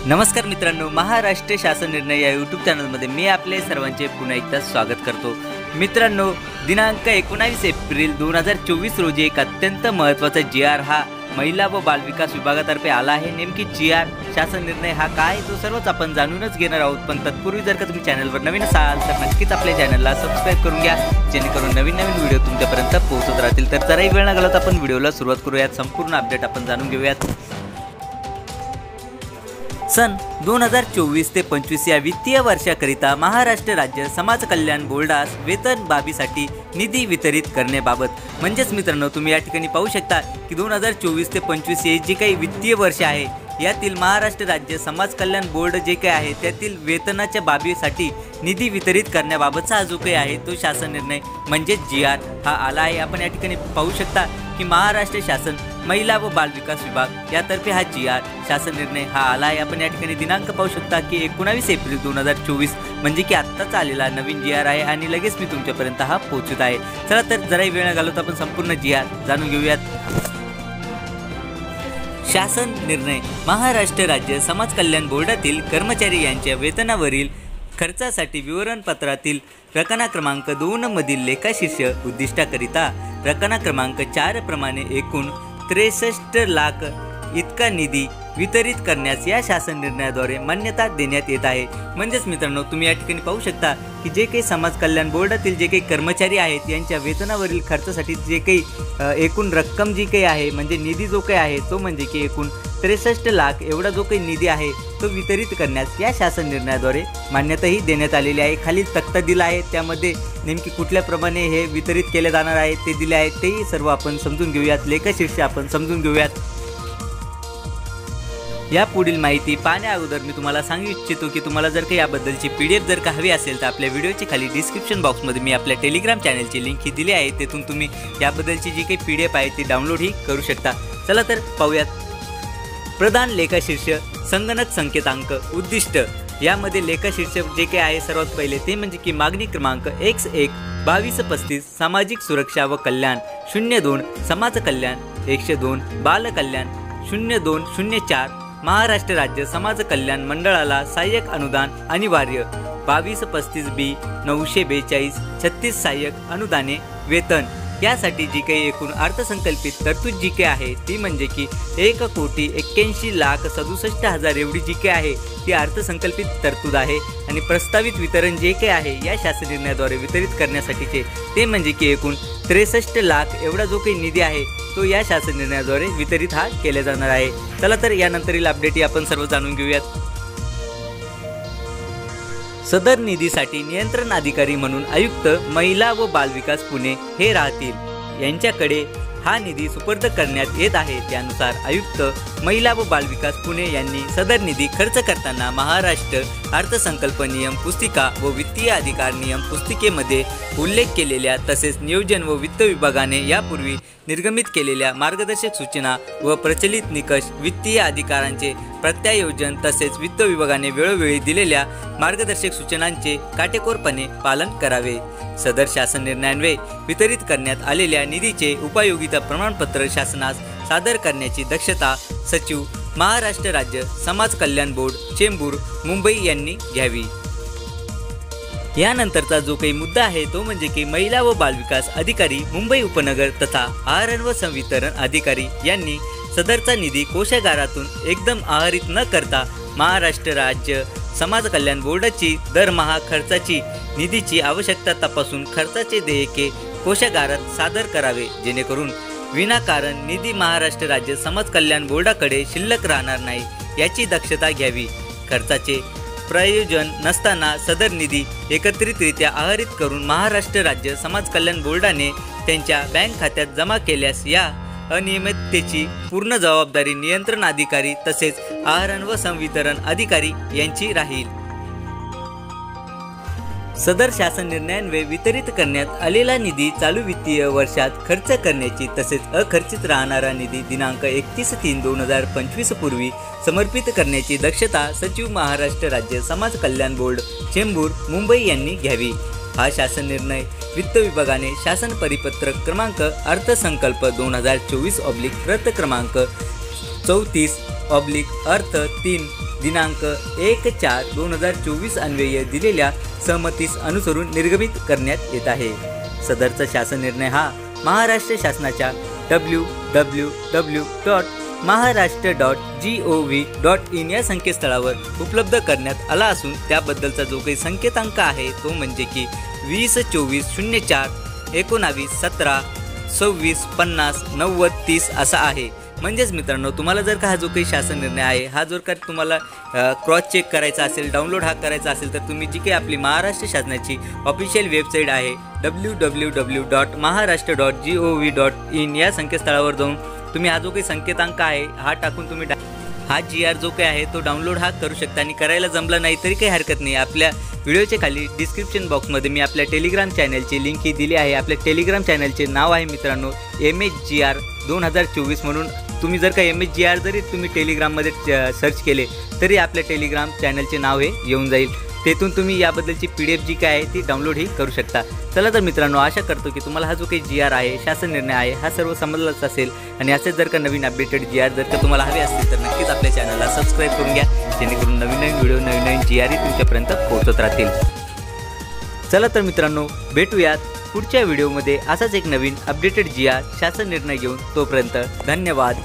नमस्कार मित्रांनो, महाराष्ट्र शासन निर्णय या यूट्यूब चॅनलमध्ये मी आपले सर्वांचे पुन्हा एकदा स्वागत करतो। मित्रांनो, दिनांक 19 एप्रिल 2024 रोजी एक अत्यंत महत्त्वाचा GR हा महिला व बालविकास विभागातर्फे आला आहे। नेमकी GR शासन निर्णय हा काय तो सर्वच आपण जाणूनच घेणार आहोत। पण तत्पूर्वी जर का तुम्ही चॅनलवर नवीन असाल तर नक्कीच आपल्या चॅनलला सबस्क्राइब करून घ्या, जेणेकरून नवीन व्हिडिओ तुमच्यापर्यंत पोहोचत राहतील। तर जराही वेळ न घालवता आपण व्हिडिओला सुरुवात करूयात। संपूर्ण अपडेट आपण जाणून घेऊयात। सन 2024 ते 25 या वित्तीय वर्षाकरिता महाराष्ट्र राज्य समाज कल्याण बोर्डास वेतन बाबीसाठी निधी वितरित करण्याबाबत म्हणजेच मित्रांनो, तुम्ही या ठिकाणी पाहू शकता की 2024 ते 25 हे जे काही वित्तीय वर्ष आहे यातील महाराष्ट्र राज्य समाज कल्याण बोर्ड जे काही आहे त्यातील वेतनाच्या बाबीसाठी निधी वितरित करण्याबाबतचा हा जो काही आहे तो शासन निर्णय म्हणजे GR हा आला आहे। आपण या ठिकाणी पाहू शकता की महाराष्ट्र शासन महिला व बाल विकास विभाग यातर्फे हा GR शासन निर्णय हा आला आहे। आपण या ठिकाणी दिनांक पाहू शकता की 19 एप्रिल 2024 म्हणजे की आत्ताच आलेला नवीन GR आहे आणि लगेच मी तुमच्यापर्यंत हा पोहोचत आहे। चला तर जराही वेळ न घालवता आपण संपूर्ण GR जाणून घेऊयात। शासन निर्णय महाराष्ट्र राज्य समाज कल्याण बोर्डातील कर्मचारी यांच्या वेतनावरील खर्चासाठी विवरणपत्रातील रकाना क्रमांक 2 मधील लेखाशीर्ष उद्दिष्टाकरिता रकाना क्रमांक 4 प्रमाणे एकूण 63 लाख इतका निधी वितरित करण्यास या शासन निर्णयाद्वारे मान्यता देण्यात येत आहे। म्हणजेच मित्रांनो, तुम्ही या ठिकाणी पाहू शकता की जे काही समाज कल्याण बोर्डातील जे काही कर्मचारी आहेत यांच्या वेतनावरील खर्चासाठी जे काही एकूण रक्कम जी काही आहे म्हणजे निधी जो काही आहे तो म्हणजे की एकूण 63 लाख एवढा जो काही निधी आहे तो वितरित करण्यास या शासन निर्णयाद्वारे मान्यताही देण्यात आलेली आहे। खालील तक्ता दिला आहे, त्यामध्ये नेमकी कुठल्याप्रमाणे हे वितरित केले जाणार आहे ते दिले आहे, तेही सर्व आपण समजून घेऊयात। लेखाशीर्ष आपण समजून घेऊयात। या पुढील माहिती पाहण्या अगोदर मी तुम्हाला सांगू इच्छितो की तुम्हाला जर का याबद्दलची PDF जर का हवी असेल तर आपल्या व्हिडिओच्या खाली डिस्क्रिप्शन बॉक्समध्ये मी आपल्या टेलिग्राम चॅनलची लिंक ही दिली आहे, तेथून तुम्ही याबद्दलची जी काही PDF आहे ती डाउनलोडही करू शकता। चला तर पाहूयात। प्रधान लेखाशीर्ष संगणक संकेतांक उद्दिष्ट यामध्ये लेखाशीर्ष जे काही आहे सर्वात पहिले ते म्हणजे की मागणी क्रमांक X1-2235 सामाजिक सुरक्षा व कल्याण 02 समाज कल्याण 102 बाल कल्याण 0204 महाराष्ट्र राज्य समाज कल्याण मंडळाला सहाय्यक अनुदान अनिवार्य 2235B 942 36 सहाय्यक अनुदाने वेतन यासाठी जी काही एकूण अर्थसंकल्पित तरतूद जी काही आहे ती म्हणजे की 1,81,67,000 एवढी जी काही आहे ती अर्थसंकल्पित तरतूद आहे। आणि प्रस्तावित वितरण जे काही आहे या शासन निर्णयाद्वारे वितरित करण्यासाठीचे ते म्हणजे की एकूण 63 लाख एवढा जो काही निधी आहे तो या शासन निर्णयाद्वारे वितरित हा केला जाणार आहे। चला तर यानंतरील अपडेट आपण सर्व जाणून घेऊयात। सदर निधीसाठी नियंत्रण अधिकारी म्हणून आयुक्त महिला व बालविकास पुणे हे राहतील। यांच्याकडे हा निधी सुपूर्द करण्यात येत आहे। त्यानुसार आयुक्त महिला व बालविकास पुणे यांनी सदर निधी खर्च करताना महाराष्ट्र अर्थसंकल्प नियम पुस्तिका व वित्तीय अधिकार नियम पुस्तिकेमध्ये उल्लेख केलेल्या तसेच नियोजन व वित्त विभागाने यापूर्वी निर्गमित केलेल्या मार्गदर्शक सूचना व प्रचलित निकष वित्तीय अधिकारांचे प्रत्यायोजन तसेच वित्त विभागाने वेळोवेळी दिलेल्या मार्गदर्शक सूचनांचे काटेकोरपणे पालन करावे। सदर शासन निर्णयान्वये वितरित करण्यात आलेल्या निधीचे उपयोगिता प्रमाणपत्र शासनास सादर करण्याची दक्षता सचिव महाराष्ट्र राज्य समाज कल्याण बोर्ड चेंबूर मुंबई यांनी घ्यावी। यानंतरचा जो काही मुद्दा आहे तो म्हणजे की महिला व बालविकास अधिकारी मुंबई उपनगर तथा आहरण व संवितरण अधिकारी यांनी सदरचा निधी कोषागारातून एकदम आहरित न करता महाराष्ट्र राज्य समाज कल्याण बोर्डाची दरमहा खर्चाची निधीची आवश्यकता तपासून खर्चाचे देयके कोषागारात सादर करावे, जेणेकरून विनाकारण निधी महाराष्ट्र राज्य समाज कल्याण बोर्डाकडे शिल्लक राहणार नाही याची दक्षता घ्यावी। खर्चाचे प्रयोजन नसताना सदर निधी एकत्रितरित्या आहरित करून महाराष्ट्र राज्य समाज कल्याण बोर्डाने त्यांच्या बँक खात्यात जमा केल्यास या अनियमिततेची पूर्ण जबाबदारी नियंत्रण अधिकारी तसेच आहरण व संवितरण अधिकारी यांची राहील। सदर शासन निर्णयान्वये वितरित करण्यात आलेला निधी चालू वित्तीय वर्षात खर्च करण्याची तसेच अखर्चित राहणारा निधी दिनांक 31/3/2025 पूर्वी समर्पित करण्याची दक्षता सचिव महाराष्ट्र राज्य समाज कल्याण बोर्ड चेंबूर मुंबई यांनी घ्यावी। हा शासन निर्णय वित्त विभागाने शासन परिपत्रक क्रमांक अर्थसंकल्प 2024/प्रत क्रमांक 34/अर्थ 3 दिनांक 1/4/2024 अन्वये दिलेल्या सहमतीस अनुसरून निर्गमित करण्यात येत आहे। सदरचा शासन निर्णय हा महाराष्ट्र शासनाच्या www.maharashtra.gov.in या संकेतस्थळावर उपलब्ध करण्यात आला असून त्याबद्दलचा जो काही संकेतांक आहे तो म्हणजे की 20/24/04/19/17/26/50/90/30 असा आहे। म्हणजेच मित्रांनो, तुम्हाला जर का हा जो काही शासन निर्णय आहे हा जर का तुम्हाला क्रॉस चेक करायचा असेल, डाउनलोड हा करायचा असेल, तर तुम्ही जी काही आपली महाराष्ट्र शासनाची ऑफिशियल वेबसाईट आहे www.maharashtra.gov.in या संकेतस्थळावर जाऊन तुम्ही हा जो काही संकेतांक आहे हा टाकून तुम्ही हा GR जो काही आहे तो डाउनलोड हा करू शकता। आणि करायला जमला नाही तरी काही हरकत नाही, आपल्या व्हिडिओच्या खाली डिस्क्रिप्शन बॉक्समध्ये मी आपल्या टेलिग्राम चॅनलची लिंक ही दिली आहे। आपल्या टेलिग्राम चॅनलचे नाव आहे मित्रांनो MHGR 2024 म्हणून। तुम्ही जर का MHGR जरी तुम्ही टेलिग्राममध्ये सर्च केले तरी आपल्या टेलिग्राम चॅनलचे नाव हे येऊन जाईल। तेथून तुम्ही याबद्दलची PDF जी काय आहे ती डाउनलोड ही करू शकता। चला तर मित्रांनो, आशा करतो की तुम्हाला हा जो काही GR आहे, शासन निर्णय आहे, हा सर्व समजलाच असेल। आणि असेच जर का नवीन अपडेटेड GR जर का तुम्हाला हवे असतील तर नक्कीच आपल्या चॅनलला सबस्क्राईब करून घ्या, जेणेकरून नवीन व्हिडिओ नवीन GR तुमच्यापर्यंत पोहोचत राहतील। चला तर मित्रांनो, भेटूयात पुढच्या व्हिडिओमध्ये असाच एक नवीन अपडेटेड GR शासन निर्णय घेऊन। तोपर्यंत धन्यवाद।